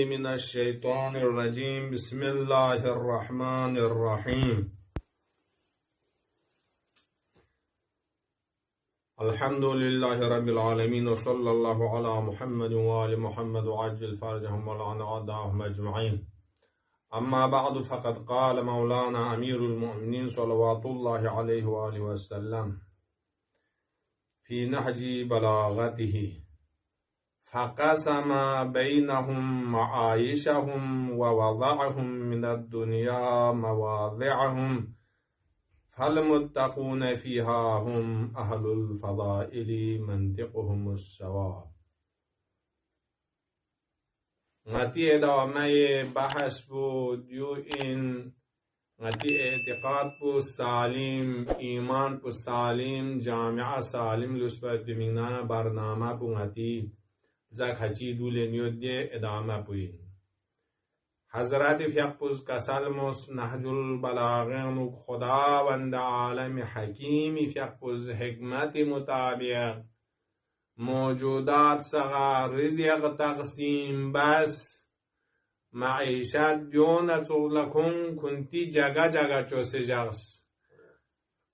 من الشيطان الرجيم بسم الله الرحمن الرحيم الحمد لله رب العالمين وصلى الله على محمد وآل محمد وعجل فرجهم ولعن أعداءهم أجمعين. أما بعد فقد قال مولانا أمير المؤمنين صلوات الله عليه وآله وسلم في نهج بلاغته فقسم بينهم معايشهم ووضعهم من الدنيا مواضعهم فالمتقون فيها هم أهل الفضائل منطقهم الصواب. ngati ادامه بحث بود یو این ngati اعتقاد پو سالم ایمان پو سالم جامعه سالم لسبت بمنا برنامه پو ngati زک هچی دوله نیودی ادامه پوین حضرت فیقپوز کسلموس نهج البلاغه خداوند عالم حکیمی فیقپوز حکمت مطابق موجودات سغا رزق تقسیم بس معیشت دیونت لکن کنتی جگه جگه چوسه جغس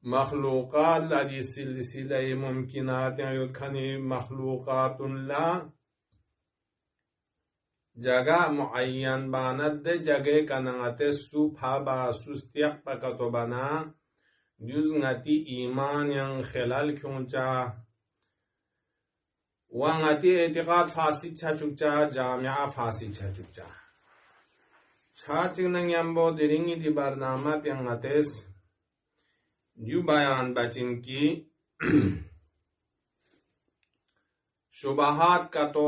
مخلوقات لدی سلسله ممکنات یود کنی مخلوقات لا جگہ معین باند جگہ کنغت سوپ با سستیق پکتو بنا دیوز ngati ایمان ین خلال کیونچا و ngati اعتقاد فاسد چا چکچا جامعہ فاسد چا چکچا چا چکنن یمبو درینگی دی برنامه پیانگتس دیو بیان بچن کی شبہات کا تو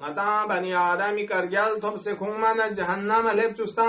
ngata bani adami kargal thob se khuma na jahannam lepchusta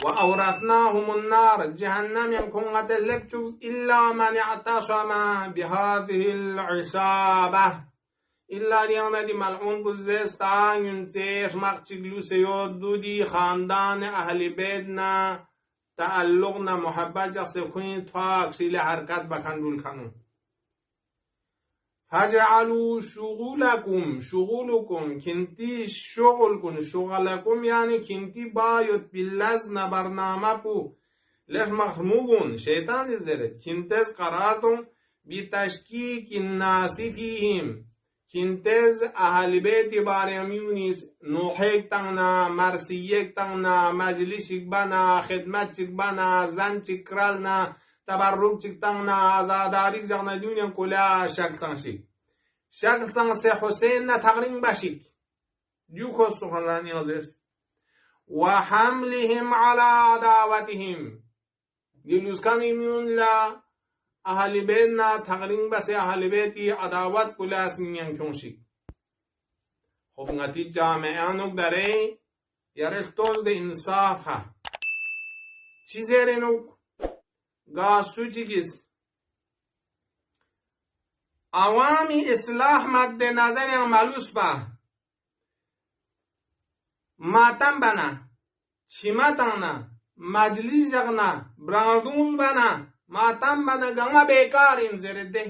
وأورثناهم النار جهنم يكون لبجوز إلا من اعتصم بهذه العصابة إلا ليانا دي ملعون بزيستان ينسيش مقچگلو سيود دودي خاندان أهل بيدنا تعلقنا محبت جخص كوني تاك سيلي حركات بكن دول كانو فجعلوا شغولكم كنتي شغلكم يعني كنتي بايت باللزن برنامه بو لح مخموغون شيطان ازدرت كنتز قرارتم بتشكيك الناس فيهم كنتز أهل بيت باريميونيس نوحيك تغنا مرسيك تغنا مجلسك بنا خدمتك بنا زنچك کرالنا تبرک چکتنا آزاداریک جغنا دنیا کلا شکل تنشی شکل تنس حسین نتغرین بشیک دیو کس سخنرانی ازیست و حملهم على عداوتهم گلوز کانی میون لا اهل بیت نتغرین بسی اهل بیتی عداوت کلا اسمین کنشی خب نتیجه جامعه نک داره yareltoz de insafa çizerenuk gasucigis awami islah madde nazar malus ba matam bana chimatana majlis jagna branduz bana matam bana gama bekar inzerede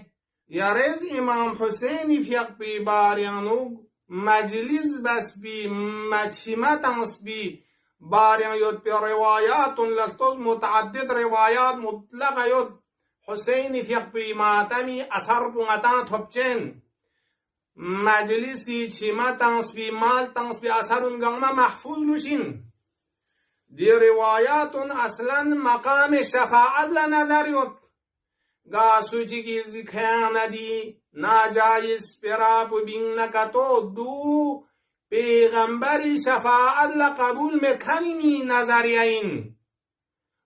yarez imam Hüseyin fiq bi baryanug مجلس بس بي مجمع بي بارين يود بروايات للتوز متعدد روايات مطلقة يود حسين فيق بي ماتمي أثر بغتان تبجن مجلسي چما تنس بي مال تنس بي أثر غنما محفوظ لشين دي روايات أصلا مقام شفاعت لنظر يود گاسوچی کی ذکر ندی ناجایز پراب بین نکتو دو پیغمبری شفاعت لقبول مکنی نظریین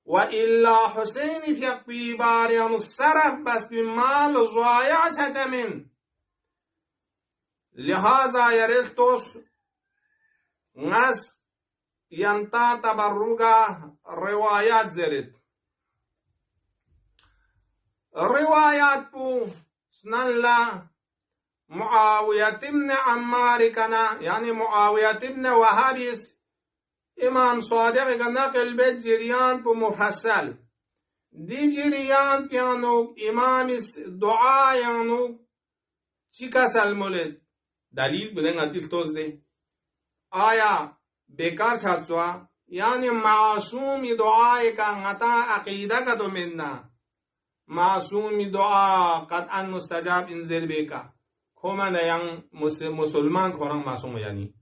و الا حسین فیق بیباریم صرف بس بمال زوایع چچمین لہذا یرل توس نس ینتا تبرگا روایات زرد روايات بو سنلا معاوية بن عمار كنا يعني معاوية بن وهابيس إمام صادق نقل بيت جريان بو مفصل دي جريان بيانو إمام دعاء يانو چيكاس المولد دليل بدن عدل توز دي آيا بكار چاتسوا يعني معصوم دعاء کا غتا عقيدة كدو مننا معصوم دعا قطعا مستجاب انزل بيكا كما نيان مسلمان كوران معصوم يعني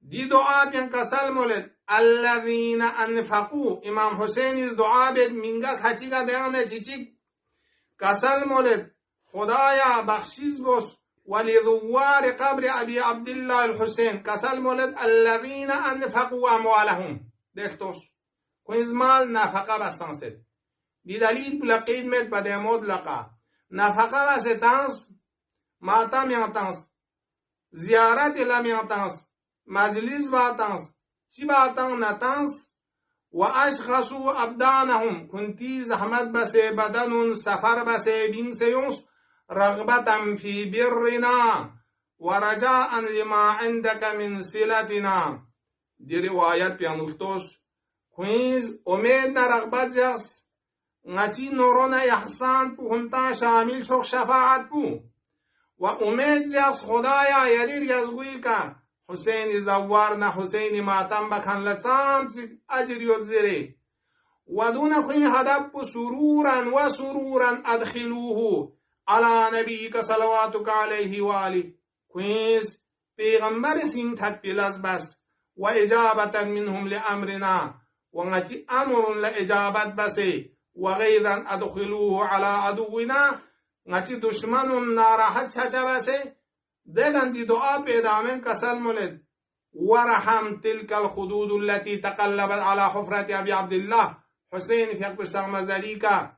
دي دعا بين كسل مولد الذين انفقوا امام حسين دعا بيد منگا خچيگا ديانه چيچيك كسل مولد خدايا بخشيز بوس ولذوار قبر ابي عبد الله الحسين كسل مولد الذين انفقوا اموالهم دختوس كويز مال نفقه بستان سد بدليل بلقيد مت بدمود لقا نفقه وستانس ماتم يانتانس زيارت لم يانتانس مجلس باتانس چي باتان نتانس واشخصوا ابدانهم كنتي زحمت بس بدن سفر بس بين سيونس رغبة في برنا ورجاء لما عندك من صلتنا دي روايات بيانولتوس كوينز اميدنا رغبت جاس نچی نورون احسان پو همتا شامل شوق شفاعت پو و امید جاس خدایا یریر یزگوی که حسین زوار نه حسین ماتم بکن لطام اجر یود زیره و دون خوی هدب پو سرورا و سرورا ادخلوه على نبیک صلواتک علیه والی خویز پیغمبر سین تکبیلز بس و اجابتا منهم لامرنا و نچی امر لإجابت بسی وغيظا ادخلوه على عدونا نچی دشمن ناراحت چچبسه دگن دی دعا پیدامن کسل مولد ورحم تلك الخدود التي تقلبت على حفرة ابي عبد الله حسين في اكبر مزاليكا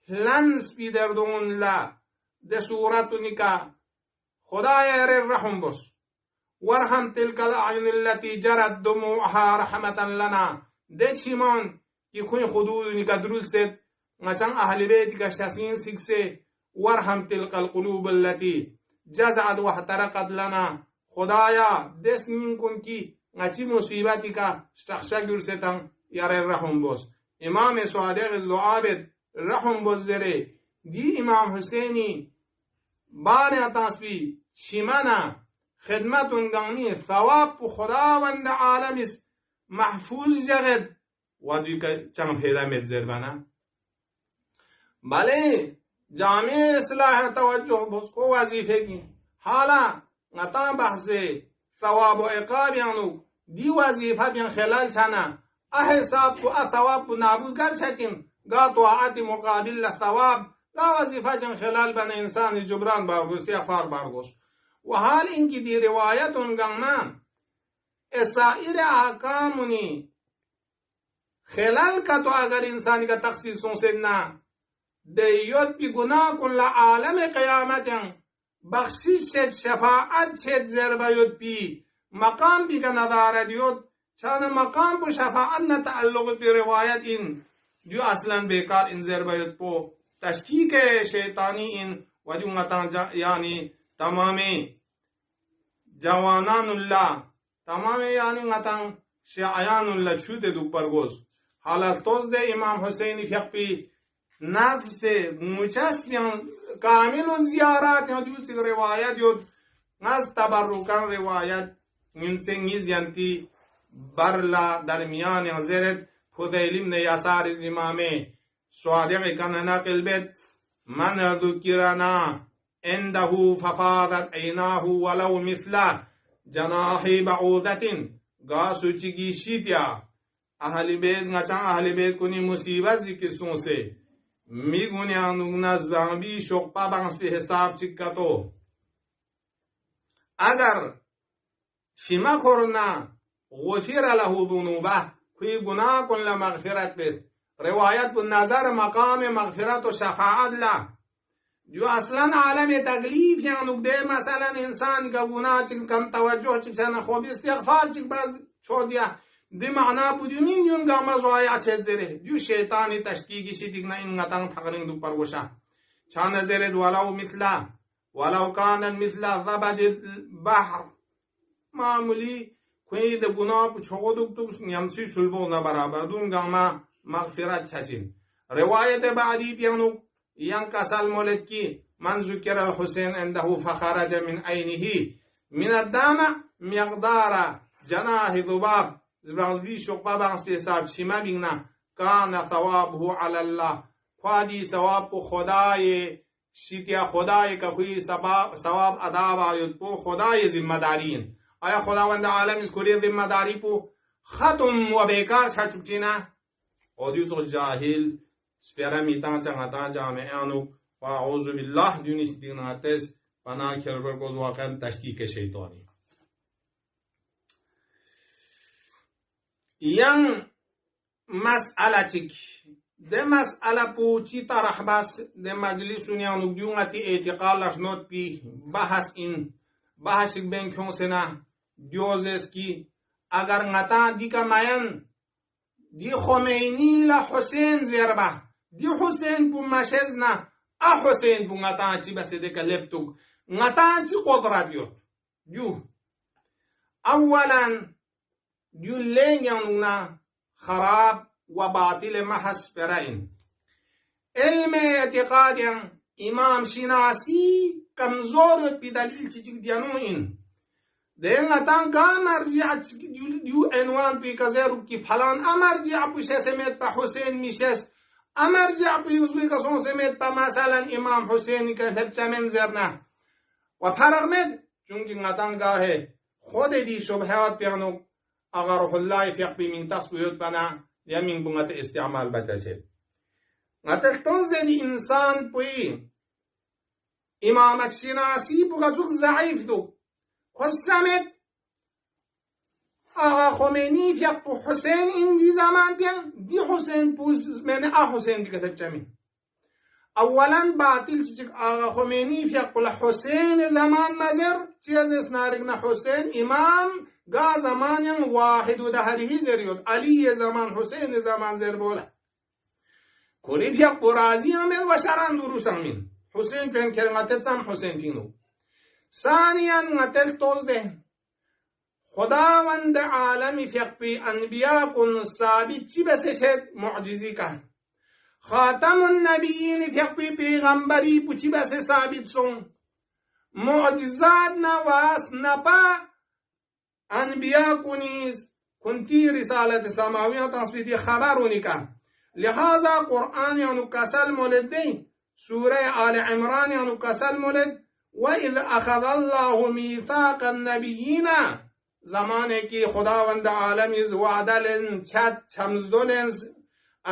لنس بيدردون لا ده صورتنك خدايا يرى الرحم بس ورحم تلك الاعين التي جرت دموعها رحمة لنا ده شمان کی خوی خدود نکدرول سد نچان اهل بیت کا شاسین سکسه ورحم تلك القلوب التي جزعت واحترقت لنا خدایا دس منکن کی نچی مصیبتی کا استخشا گرستان یار الرحم بوس امام صادق العابد رحم بوس زره دی امام حسینی بار تاسبی شمانا خدمتون گانی ثواب خداوند عالم محفوظ جگد و دوی که چند پیدا متزر بنا بله جامع اصلاح توجه بس کو وظیفه کی حالا نتا بحث ثواب و عقاب یانو دی وظیفه بین خلال چنا احساب کو ثواب کو نابود کر چکیم گا طاعت مقابل ثواب گا وظیفه چن خلال بن انسان جبران باغوس استغفار باغوس و حال اینکی دی روایت اونگان اسائر احکامونی خلال کا تو اگر انسانی کا تخصیصوں سے نہ دیوت بی گناہ کن لعالم قیامت بخشش شد شفاعت شد زربیوت بی مقام بی کا ندارد یوت شان مقام بو شفاعت نه تعلق پی روایت این جو اصلا بیکار این زربیت پو تشکیک شیطانی این و جو غتان یعنی تمام جوانان الله تمام یعنی غتان شیعیان الله چود دو پرگوز حالت توز ده امام حسین فقی نفس مچسمیان کامل و زیارات یا جو سیگ روایت یود نز تبرکان روایت من سنگیز ینتی برلا درمیان حضرت فضیل بن یسار از امام صادق کن نقل بید من ذکرنا عنده ففاضت عیناه ولو مثل جناح بعوضت گاسو چگی شیتیا اهل بیت ngacang اهل بیت کنی مصیبت ذکر سون سے میگونی آنو نزبان بی شقپا بانس پی حساب چکتو اگر شما کرنا غفر له ذنوبه کوئی گناه کن لمغفرت بید روایت بالنظر مقام مغفرت و شفاعت لا جو اصلا عالم تکلیف یعنی ده مثلا انسان کا گناه چک کم توجه چک سن خوب استغفار چک باز چھوڑ دیا دی معنا بودیمین یون گاما زوایا چه زره جو شیطانی تشکیگی شی دیگنا این غتان تقرین دو پرگوشا چان زره ولو مثلا ولو کان مثل زبد البحر معمولی کوئی د گناه پو چھوڑ دو یمسی شلبونا برابر دون گاما مغفرت چچین روایت بعدی پیانو ينكسر المولد كي من ذكر الحسين عنده فخرج من عينه من الدمع مقدار جناح ذباب زبانبي شقبا بانس بحساب شما بينا كان ثوابه على الله خادي ثواب خداي شتيا خداي کا کوئی ثواب ادا باید پو خداي ذمہ دارین آیا خداوند عالم اس کو ذمہ داری پو ختم و بیکار چھا چکچینا اودیوس جاهل سپیرا میتان چنگتا جامعانو و اعوذ بالله دونیش دیناتس بنا کربرگوز واقعا تشکیک شیطانی ین مسئله چک ده مسئله پو چی طرح بس ده مجلسون یعنی دیونتی اعتقال اشنوت پی بحث این بحث بین کیون سنا دیوزس کی اگر نتا دی کا ماین دی خمینی لا حسین زیربه دی حسین بو مشز نه حسین بو نتا چی بس ده کلبتوک نتا چی قدرت یو دیو اولا دیو لینگانونا خراب و باطل محض فرائن علم اعتقاد امام شناسی کمزور پی دلیل چی دیانو این دیگه تان کا مرجع دیو عنوان پی کزیرو کی فلان امرجع پوشه سمیت پا حسین میشست امرجع پی وزوی کسون سمیت پا مثلا امام حسینی که لبچه منظر نه و پرغمد چونکه نتان گاهه خود دی شبهات پیانو اگر روح الله فیق بی من تخص بیوت بنا یا من بونگت استعمال بچه نتر توز دی انسان پوی امامت شناسی بوگا زوک ضعیف دو خسمت آقا خمینی فیق پو حسین این دی زمان بیان دی حسین پوز من حسین دی کتب چمین اولا باطل چیک آقا خمینی فیق پو حسین زمان مزر چیز اسنارگنا حسین امام گا زمان ین واحد و دهری زریود علی زمان حسین زمان زر بولا کوری فیق پو رازی همین و شران دروس همین حسین چون کرنگاتت سام حسین پینو ثانیا نتل توز ده خداوند عالم فیق پی انبیاء کن ثابت چی بسشد معجزی کن خاتم النبیین فیق پی پیغمبری پو چی بس ثابت سون معجزات نواس نپا انبیاء کنیز کنتی رسالت سماویہ تصویدی خبرونی کن لہذا قرآن یعنی کسل مولد دی سورہ آل عمران یعنی کسل مولد وَإِذْ أَخَذَ اللَّهُ مِيثَاقَ النَّبِيِّينَ زمانے کی خداوند عالم از وعدہ لن چھمزدو لن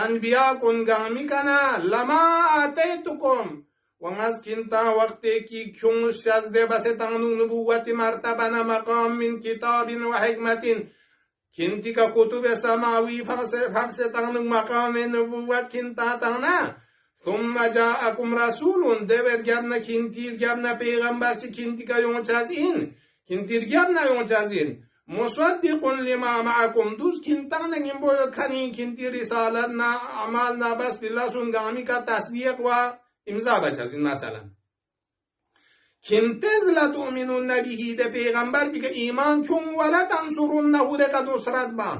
انبیاء کن گامی کنا لما آتیتکم ونگز کنتا وقتے کی کیوں شزدے بس تانو نبوت مرتبنا مقام من کتاب و حکمت کنتی کا کتب سماوی فرس تانو مقام نبوت کنتا تانا ثم جاءكم رسول دور گرنا كنتير گرنا پیغمبر چه کنتی کا یون چاز این کنتیر گرنا یون چاز این مصدق لما معكم دوز كنتان نگیم باید کنی کنتی رسالت نا عمل نا بس بالله سنگامی کا تصدیق و امضا بچازین مثلا کنتز لتؤمنون نبیه ده پیغمبر بگه ایمان کن ولا تنصرونه ده قدسرت با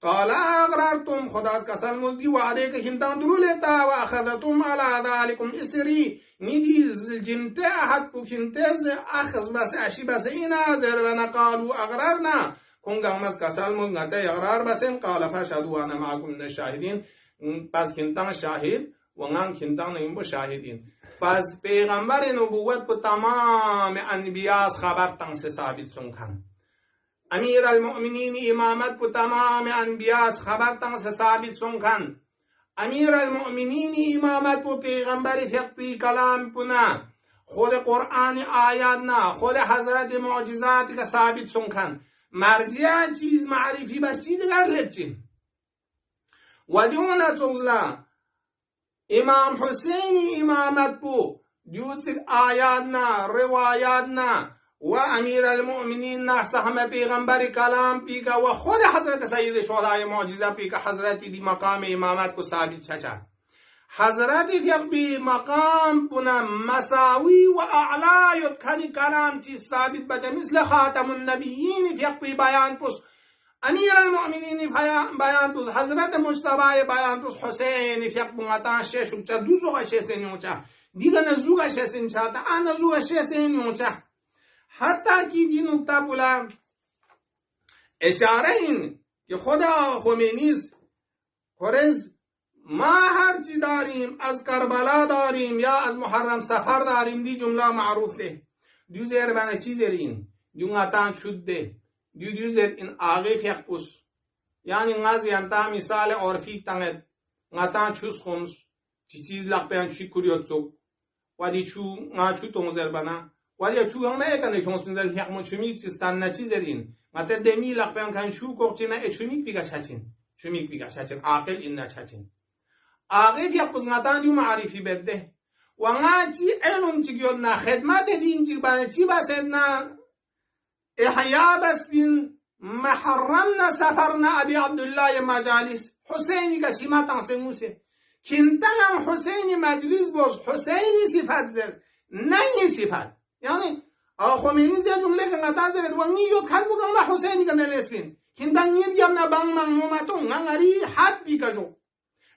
قال اقررتم خداز کسل مزدی وعده که کنتان درو لیتا و اخذتم على ذالکم اسری نیدی جنت احد بو کنتز اخذ بس اشی بس اینا زر و نقالو اقررنا کنگامز کسل مز نچه اقرار بسن قال فشهدوا انا معكم من الشاهدین پس کنتان شاهد و نان کنتان نیم با شاهدین پس پیغمبر نبوت په تمام انبیاء خبر تنگ سے ثابت سنکن امیر المؤمنین امامت په تمام انبیاء خبر تنگ سے ثابت سنکن امیر المؤمنین امامت په پیغمبر فقی کلام پنا خود قرآن آیات نا خود حضرت معجزات کا ثابت سنکن مرجع چیز معرفی بس چی دیگر لبچین و دون تولا امام حسین امامت پو دیوتسک آیات نا روایات نا و امیر المؤمنین نا سهم پیغمبر کلام پیکا و خود حضرت سید شهدای معجزه پیکا حضرت دی مقام امامت کو ثابت چچا حضرت فقبی مقام پنا مساوی و اعلایت کنی کلام چیز ثابت بچه مثل خاتم النبیین فقبی بیان پس امیر المؤمنین بیان پس حضرت مجتبی بیان پس حسین فقب مطان شش اچا دو زوغ شسین اچا دیگه نزوغ شسین چاہتا نزوغ شسین اچا حتی کی دی نکته بولا اشاره این که خدا خمینیست خورز ما هرچی داریم از کربلا داریم یا از محرم سفر داریم دی جمله معروف ده دیو زیر بانه چی زیر این دیو غطان شد ده دیو زیر این آغی فیق پس یعنی غازی انتا مثال عرفی تنگد غطان چوز خمس چی چیز لق بیان چی کریوت سو و دی چو غا چو تون زیر بانه و دی چو غم ایکنه که مسلم دل فیق من چومیک چیستان نا چی زیر این غطا دمی لق بیان کن چو کوک چی نا چومیک بیگا چاچین چومیک بیگا چاچین عاقل این نا چاچین آغی فیق پس غطان دیو معرفی بده و غا چی علم چی گیود نا خدمت دین چی بانه چی بسید نا احیا بس بین محرمنا سفرنا ابی عبدالله مجالس حسینی که شما تنسموسه کنتنم حسینی مجلس باز حسینی صفت زر ننی صفت یعنی خمینی ده جمله که نتا زرد و نیوت کن بگم با حسینی که نلسبین کنتن نید گم نبانگ من مومتون نغری حد بی کجو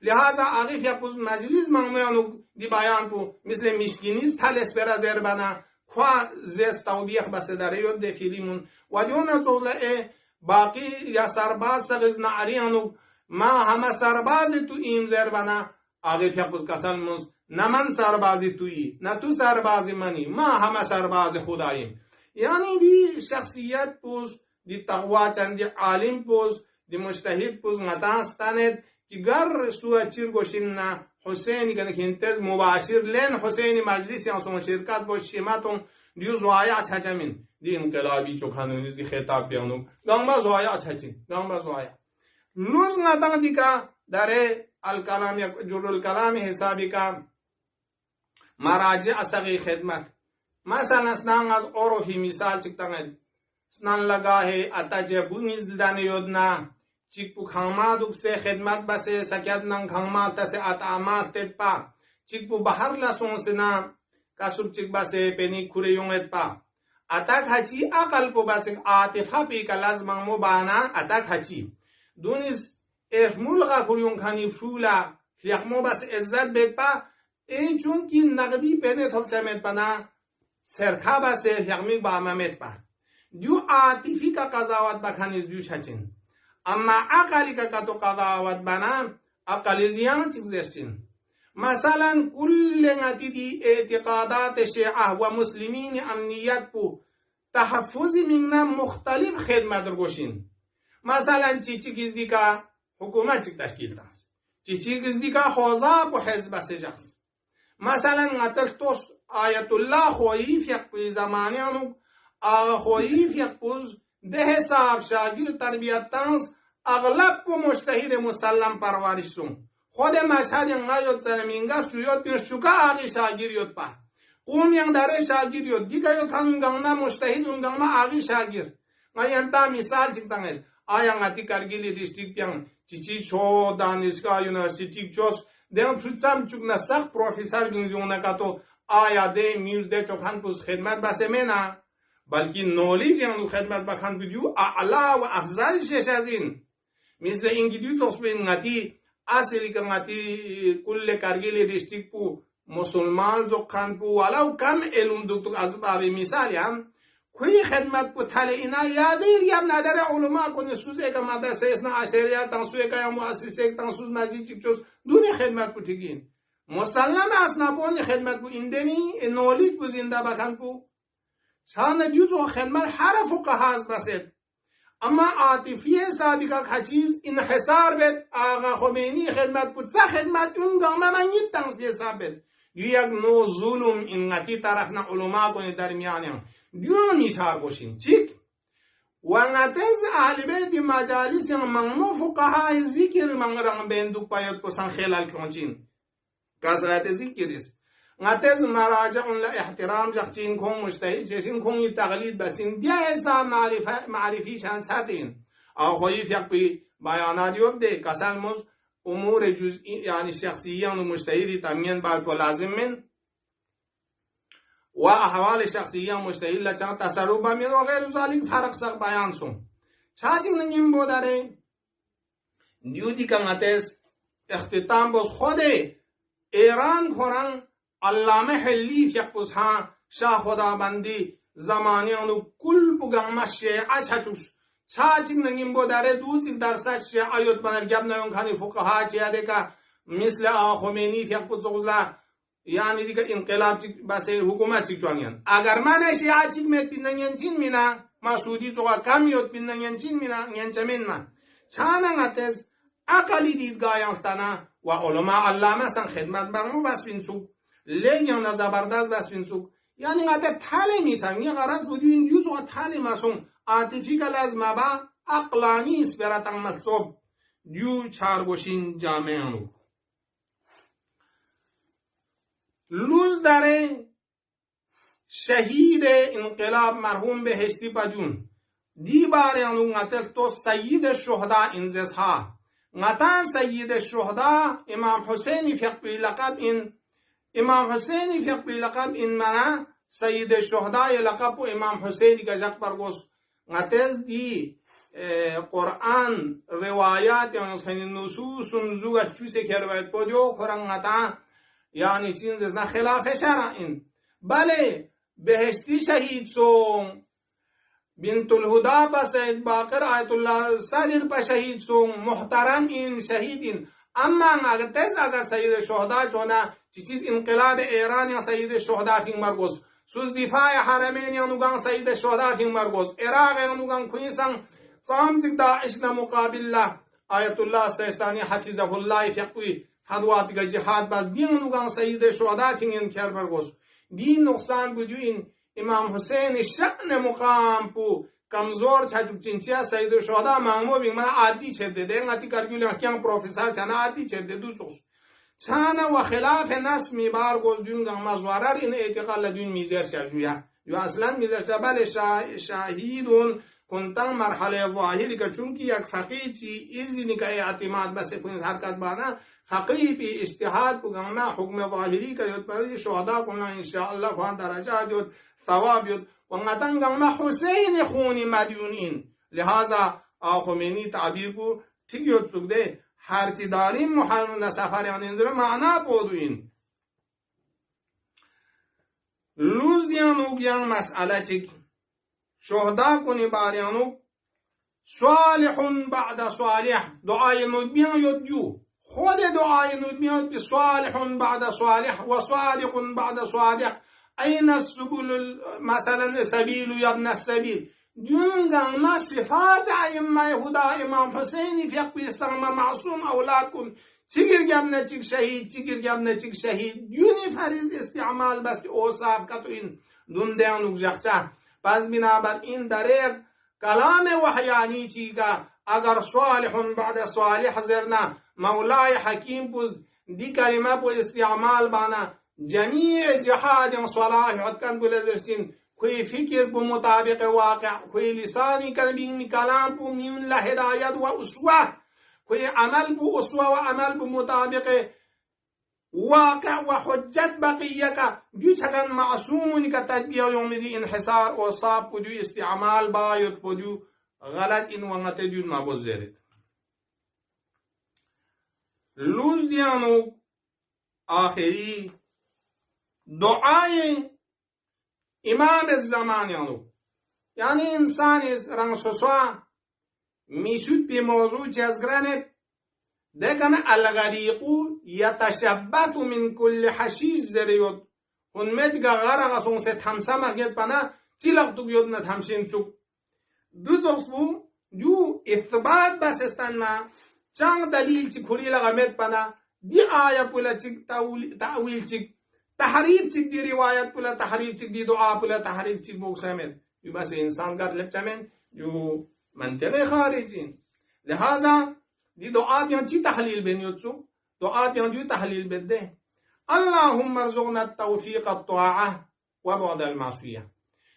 لحاظا آغیف یا پوز مجلس منمونو دی بیان پو مثل مشکینیز تلس برا زر بنا خواه زیست توبیخ بسه داره یود ده فیلیمون و دیونه طوله باقی یا سرباز سغز نعریانو ما همه سربازی تو ایم زر بنا آغیف یا پوز کسل موز نه من سربازی تویی نه تو سربازی منی ما همه سرباز خداییم یعنی دی شخصیت پوز دی تقوی چند دی عالم پوز دی مجتهد پوز متاستاند که گر سوه چیر گوشین نه حسینی که نکنتز مباشر لین حسینی مجلس یا سون شرکت با شیمتون دیو زوایات هجمین دی انقلابی چوکانونیز دی خطاب بیانو گنگما زوایات هجین گنگما زوایات لوز نتان دی که داره الکلام یا جر الکلام حسابی که مراجع اصغی خدمت مثلا سنان از عرفی مثال چکتنگ سنان لگا ہے اتجه بونیز دانه یودنا چیک پو خانمال دوک سے خدمت بسے سکیت ننگ خانمال تسے اتعامال تید پا چیک پو بحر لسون سنا کسوب چیک بسے پینی کوری یونگت پا اتاک حچی اقل پو بسے آتفا پی کلاز مانمو بانا اتاک حچی دونیز افمول غا کوریون خانی شولا فیقمو بس عزت بید پا ای چون کی نقدی پینه تھوب چمیت پنا سرکا بسے فیقمی با ممیت پا دیو آتفی کا قضاوت بخانیز دیو شچین اما عقلی که تو قضاوت بنا عقلی زیان چیزشتین مثلا کل نتیدی اعتقادات شیعه و مسلمین امنیت پو تحفظ مننا مختلف خدمت رگوشین مثلا چی گزدی که حکومت چی تشکیل داست چی گزدی که خوزا پو حزب سجاست مثلا نتل توس آیت الله خویی فیق پی زمانیانو آغا خویی فیق پوز ده حساب شاگیر تربیت تنز اغلب کو مجتهد مسلم پرورشتون خود مشهد انگا سنمینگاش چویوت پینش چوکا آغی شاگیر یوت پا قوم ینگ داره شاگیر یوت دیگه یوت هنگانما مجتهد اونگانما آغی شاگیر ngayanta misal chiktanget aya ngati Kargil district yang chichi cho danishga university chos dem phutsam chukna sak professor bingzuna kato aya de news de chokhan pus khidmat basemena balki knowledge yang khidmat bakhan bidu a'la wa afzal sheshazin misle ingidus osben ngati asili ka ngati kulle Kargil district pu musulman zo khan pu walau kam elum duk azbabi misal yam کوی خدمت کو تھل اینا یادیر یا نادر علماء کو نسوز ایک مدرسه اسنا عشریه تنسو ایک یا مؤسسه ایک تنسوز مسجد چیکچوس دونی خدمت کو تگین مسلم اسنا بون خدمت کو ایندنی نولیج کو زنده بکن کو شان دیوزو خدمت حرف و قهاز بسید اما عاطفیه سابقه خچیز انحصار بید آقا خمینی خدمت کو تسا خدمت اون گامه من یه تنس بیسا بید یک نو ظلم انتی طرفنا علماء کو درمیانیم دیونی چار باشین چیک وانتز اهل بیت مجالس مغمو فقهای ذکر منگران بندوق پایت کو سن خلال کنچین کسرت ذکر است نتز مراجع لا احترام جخچین کن مجتهد چشین کن تقلید بسین بیا حساب معرفی چند ساتین آخوی فقی بیانات یود ده کسل مز امور جزئی یعنی شخصیان و مجتهدی تامین بعد کو لازم من و احوال شخصیه مشتهل لچان تصرف بمین و غیر ذالک فرق سق بیان سون چاچین نگیم بوداره دیوتی کنگتس اختتام بس خود ایران خورن علامه حلیف یکپس ها شاه خدا بندی زمانیانو کل بگم شیعه چچوس چاچین نگیم بوداره دوچی درسش شیعه یوت بنر گب نیون کنی فقها چیاده که مثل Khomeini یکپس غزله yani diga inqilab base hukumat chik chwangian agar mana shia chik met pinanyan chin mina masudi toga kamyot pinanyan chin mina nyanchamen ma chana ngates aqali didga yantana wa ulama allama san khidmat bangu bas pinsu leyan na zabardaz bas pinsu yani ngate thale misan ya garaz budin yuzo thale masum atifika lazma ba aqlani isberatan mahsub yu char goshin jami'anu لوز داره شهید انقلاب مرحوم بهشتی بدون دی باره انو نتل تو سید شهدا انزز ها نتان سید شهدا امام حسین فقبی لقب این امام حسین فقبی لقب این منا سید شهدا لقب و امام حسین کا جق پر گوس نتز دی قرآن روایات یعنی نصوص زوگا چوسه که روایت پودیو خورن نتان یعنی چین زنا خلاف شرع این بله بهشتی شهید سون بنت الهدا با سید باقر آیت الله صدر با شهید سون محترم این شهید این اما اگر سید شهدا چونه چیز انقلاب ایران یا سید شهدا فی مرگوز سوز دفاع حرمین یا نوگان سید شهدا فی مرگوز عراق یا نوگان کویسان سامسک داعش مقابل آیت الله سیستانی حفظه الله فقوی حدوات بگه جهاد باز دین نوگان سید شهدا فینگن کر برگوز دین نقصان بودو این امام حسین شأن مقام پو کمزور چاچوک چنچیا سید شهدا مانگو بینگ من عادی چده ده نتی کرگولی مکیان پروفیسر چانا عادی چده دو سوس چانا و خلاف نس میبار گوز دون گم مزورر این اعتقال دون میزر شجویا یو اصلا میزر شبال شاهیدون کنتن مرحله ظاهری که چونکی یک فقیه چی ایزی نکای اعتماد بس کنیز حرکت بانا فقيه باجتهاد بجمع حكم ظاهري كيتبري شهداء قلنا إن شاء الله وان درجات يد ثواب يد وانتن جمع حسين خوني مديونين لهذا خمینی تعبیر کو تيجي تسوده هرچی داریم محل سفر يعني انزل معنا بودوين لوز دیانو گیان مسئله چیک شهدا کنی باریانو صالح بعد صالح دعای ندبیان یدیو خود دعای ندبیان بصالح بعد صالح وصادق بعد صادق أين السبل مثلا سبيل يا ابن السبيل ديونغان ما صفات أئمة يهودا إمام حسين في أقبل سلمى معصوم أولادكم تيجر جابنا تيج شهيد تيجر جابنا تيج شهيد ديوني فريز استعمال بس أوصاف كتوين دون ديانوك جاكتا بس بنابر إن دريق كلام وحياني تيجا أجر صالح بعد صالح زرنا مولاي حكيم بوز دي كلمة بو استعمال بانا جميع جهاد صلاح حد كان بلزرتين کوئی فکر بو مطابق واقع، کوئی لسانی کلمی کلام بو میون لهدایت و اسوه، کوئی عمل بو اسوه و عمل بو مطابق واقع و حجت بقیه کا دیو چگن معصومونی کا تجبیه یوم دی انحصار و صاب دیو استعمال باید دیو غلط این وقت دیو نبوز زیرد لوز دیانو آخری دعای امام الزمان یعنی انسان رنگ سوسوا میشود به موضوع جزگرانت دکن الغریقو یتشبث من کل حشیش زریود هن مدگا غرق سون سے تمسا مگید پنا چیلق تو گیود نتمشین چوک دو زخصبو دو اثبات بسستن ما چند دلیل چی کلی لغمت پنا دی آیا پولا چیک تأویل چیک تحریف چیک دی روایت پولا تحریف چیک دی دعا پولا تحریف چیک بوکسامت یو بس انسان کر لپچامن یو منطق خارجین لہذا دی دعا بیان چی تحلیل بینیوت سو دعا بیان دیو تحلیل بده اللهم ارزقنا التوفيق الطاعة وبعد المعصية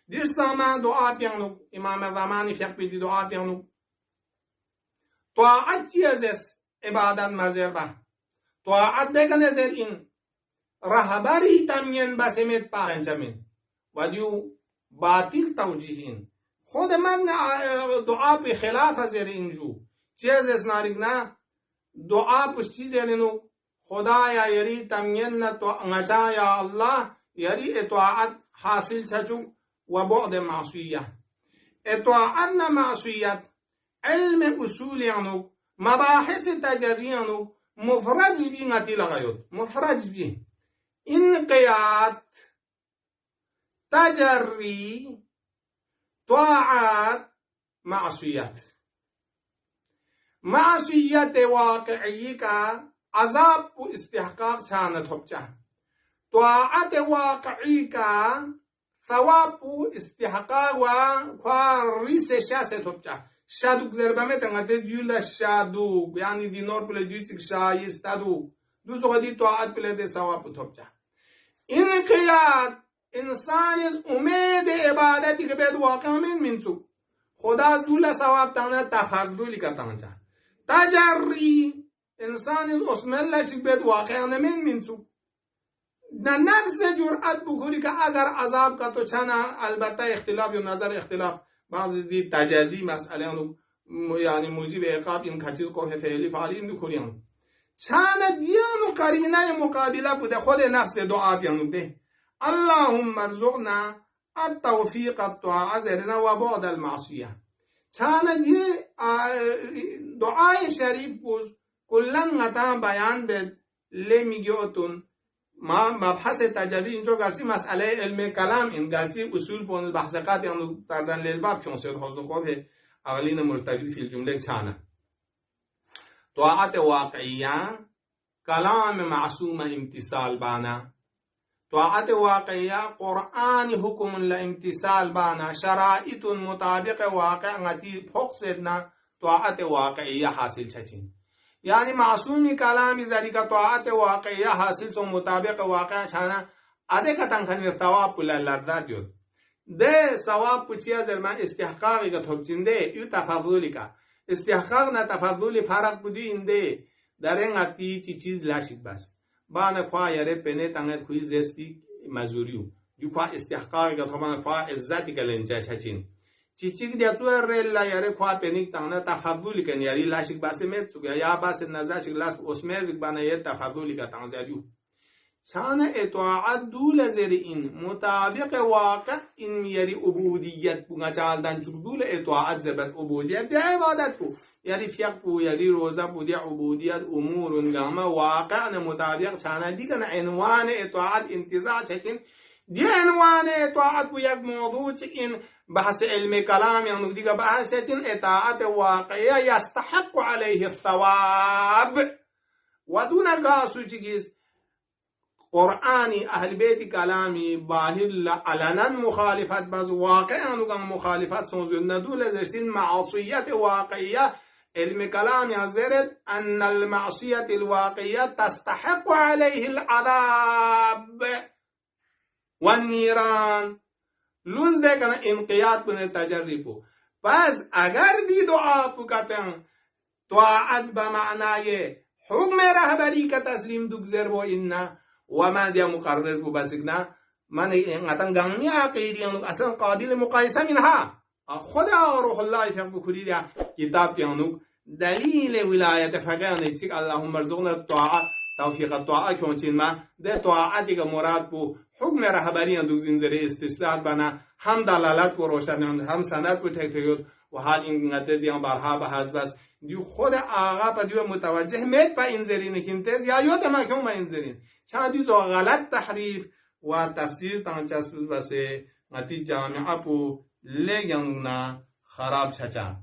دیر ساما دعا بیانو امام زمانی فیق بی دی دعا بیانو طاعت چی ازس عبادت مزر با طاعت دکن ازر این رهبری تمین بسمت پا انجامین و دیو باطل توجیهین خود من دعا به خلاف ازر اینجو چی ازس نارگنا دعا پشتی زرینو خدایا یری تمین نچا یا الله یری اطاعت حاصل چچو و بعد معصیه اطاعت معصیت علم اصول یعنو مباحث تجری یعنو مفرج بی نتی لغایود مفرج بی انقیاد تجری طاعت معصیت معصیت واقعی کا عذاب و استحقاق چانت ہوچا طاعت واقعی کا ثواب و استحقاق و ریس شاست ہوچا شادوک زربامه تنگاته دیولا شادوک یعنی دینور پله دیوچک شایستادوک دوزو غدی طاعت پله ده ثواب ہوچا انقیاد انسان از امید عبادتی که بید واقع من تو خدا دولا ثواب تانا تفضلی کا تانچا تجری انسان از اسم الله چی بید واقع من تو نه نفس جرأت بکنی که اگر عذاب کا تو چنا البته اختلاف یا نظر اختلاف بعضی دی تجری مسئله یعنی موجب عقاب این کچیز قرح فعلی فعلی این دو چنا دیانو قرینه مقابله بوده خود نفس دعا بیانو ده اللهم ارزقنا التوفيق الطاعة زرنا وبعد المعصية چانا دی دعای شریف بوز کلن غتا بیان بد لمیگیوتون ما مبحث تجلی اینجا گرسی مسئله علم کلام این گرسی اصول پون بحث قط یعنی تردن للباب چون سید حسن خوب ہے اغلین مرتبی فی الجمله چانا طاعت واقعیه کلام معصوم امتصال بانا طاعت واقعیه قرآن حکم لامتصال بانا شرائط مطابق واقع غتی فقصدنا طاعت واقعیه حاصل چچین یعنی معصومی کلامی ذری کا طاعت واقعیه حاصل سو مطابق واقع چانا اده کتن کنی ثواب پلا لذت یود ده ثواب پچیا زرمان استحقاقی کا تھوکچین ده یو تفضولی کا استحقاق نا تفضولی فرق بودی این ده درن غتی چی چیز لاشید بس بانا خواه یاره پنه تنگت خوی زستی مزوریو یو خواه استحقاقی که طبعا خواه عزتی که لنچه چچین چیچی دیا تو ریلا یاره خواه پنیک تنگه تفضولی کن یاری لاشک باسی میت سوگه یا باسی نزاشک لاس اسمیر بک بانا یه تفضولی که تنگه زیادیو چانه اطاعت دول زیر این مطابق واقع این یاری عبودیت بگا چالدن چون دول اطاعت زبط عبودیت دی عبادت کو یاری فیق کو یاری روزه بودی عبودیت امور انگامه واقع مطابق چانه دیگه عنوان اطاعت انتزاع چچین دی عنوان اطاعت بو یک موضوع چین بحث علم کلام یعنی دیگه بحث چین اطاعت واقعی یستحق علیه الثواب و دون قاسو چیز قرآنی اهل بیت کلامی باهر علنا مخالفت باز واقعا مخالفت سنزون ندول زرسين معصية واقعية علم كلام يزرد أن المعصية الواقعية تستحق عليه العذاب والنيران لوز ده کنه انقیاد بنه تجربو. پس اگر دی دعا بکتن طاعت به معنای حکم رهبری که تسلیم دگذر و اینا و من دیا مقرر کو بسیگنا من اینقدر گامی عقیدی اصلا قابل مقایسه منها خدا روح الله فقه بکری دیا کتاب پیانوک دلیل ولایت فقه نیست که اللهم ارزقنا الطاعه توفیق الطاعه چونچین ما ده طاعتی که مراد بو حکم رهبری دگزین زیر استثناء بنا هم دلالت بو روشن هم سند بو تکتیوت و حال این قدر دیان برها به حزب است دیو خود آقا پا دیو متوجه مید پا انزلین کنتیز یا یاد ما کیوں ما انزلین چند دیو زو غلط تحریف و تفسیر تان چسپوز بسه نتی جامعه پو لیگنونا خراب چچا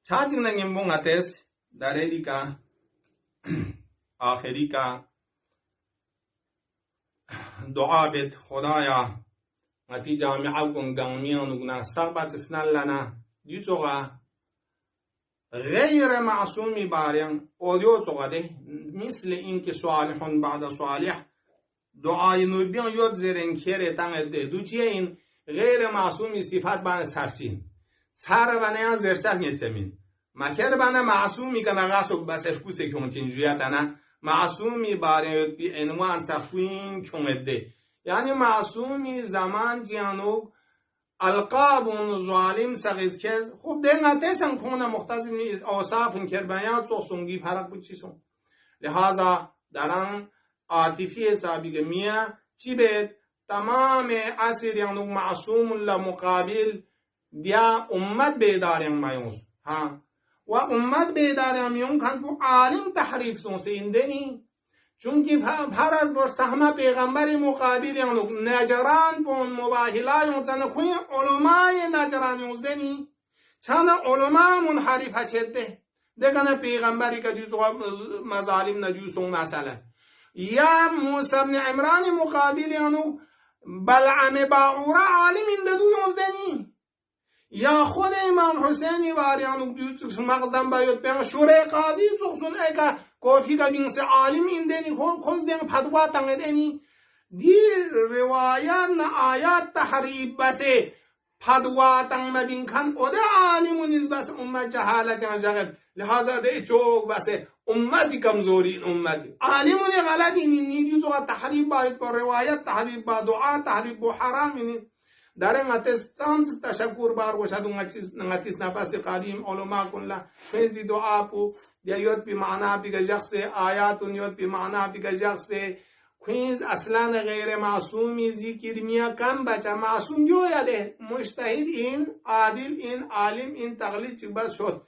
چند نگیم بون اتس داره دی کا آخری کا دعا بیت خدایا نتی جامعه کن گنمیانونا سقبت اسنال لنا دیو زوغا غیر معصومی باریم اودیو زوغده مثل اینکه صالحون بعد صالح دعای نوبیان یاد زیرین کره تنگده دو چیه این غیر معصومی صفات بانه سرچین سر بانه زرچک نیچمین مکر بانه معصومی که نغاسو بسش کوسه کونچین جویتانا معصومی باره بی انوان سخوین کونده یعنی معصومی زمان جیانوگ القاب ظالم سغیز کز خوب دیگه تیسن کنه مختصر نیست اوصاف کربیات سوسونگی فرق بود چیسون لحاظا دران عاطفی حسابی که میه چی بید تمام عصر یعنی معصوم لمقابل دیا امت بیدارین مایوس ها و امت بیدارین میون کن تو عالم تحریف سونسه ایندنی چونکه هر از بر سهم پیغمبر مقابل یعنی نجران پون مباهلا یونزن خوی علمای نجران یونزدنی چند علما منحرف چده دگنه پیغمبری که دیوز مظالم ندیوسون مثلا یا موسی بن عمران مقابل یعنی بلعم باعوره عالم انددو یونزدنی یا خود امام حسینی وار یعنی دیوز مغزدن باید بین شوره قاضی سخصون ایگه کوفی کا بینس عالم اندنی خوز دین فتوا تنگدنی دی روایات نا آیات تحریب بسه فتوا تنگ مبین کن او ده عالم نیز بس امت جهالت جغد لحاظا ده چوک بسه امتی کمزوری امتی عالمونی غلطی نیدی زوغا تحریب باید با روایت تحریب با دعا تحریب با حرام در نتیس سانس تشکر بار وشادو نتیس نفس قدیم علماء کن لا خیلی دعا پو یا یاد بی معنا بی گجخ سے آیاتون یاد بی معنا بی گجخ سے کوینز اصلا غیر معصومی ذکر میا کم بچه معصوم جو یاده مجتهد این عادل این عالم این تقلید چی بس شد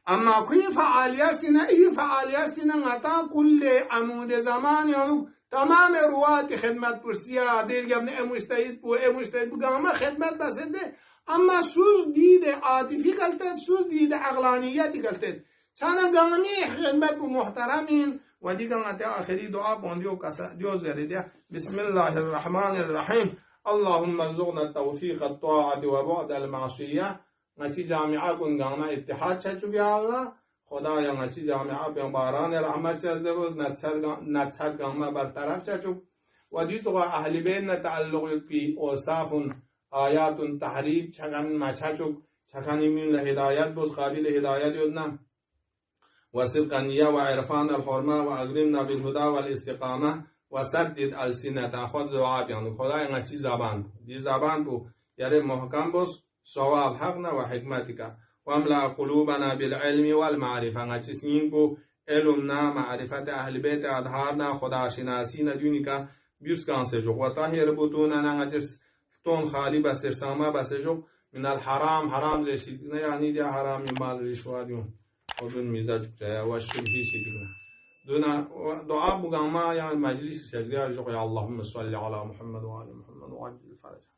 اما کوین فعالیت سینه ای فعالیت سینه نتا کل عمود زمان یعنی تمام روات خدمت پرسیا دیر گبن مجتهد بو گامه خدمت بسنده اما سوز دید عاطفی کلتد سوز دید عقلانیتی کلتد چند گامی خدمت بو محترمین و دیگر نتی آخری دعا بوندیو کسا دیو زیریده بسم الله الرحمن الرحیم اللهم ارزقنا التوفیق الطاعت و بعد المعصیه نتی جامعه کن گاما اتحاد چچو بیا الله خدا یا نتی جامعه باران رحمت چزده بوز نتسد گاما برطرف چچو و دیتو اهل بین نتعلق بی اوصاف آیات تحریب چکن ما چچو چکن ایمین لهدایت بوز قابل هدایت یدنا وصدق النية وعرفان الحرمة وأكرمنا بالهدى والاستقامة وسدد السنة خود دعا بیانو خدا اینگه چی زبان بو دی زبان بو یعنی محکم بوس صواب حقنا و حکمتك واملأ قلوبنا بالعلم والمعرفة اینگه چی سنین بو علمنا معرفت اهل بیت ادهارنا خدا شناسی ندونی که بیوس کانسه جو و طاهر بوتونا اینگه چی تون خالی بسر ساما بسر جو من الحرام حرام زیشید یعنی دی حرام مال رشوه دیون خودون میزاج جایا و شبهی شدیدنا دونا دعا بگم ما یعنی مجلس سجده جو یا اللهم صل علی محمد و آل محمد و عجل فرج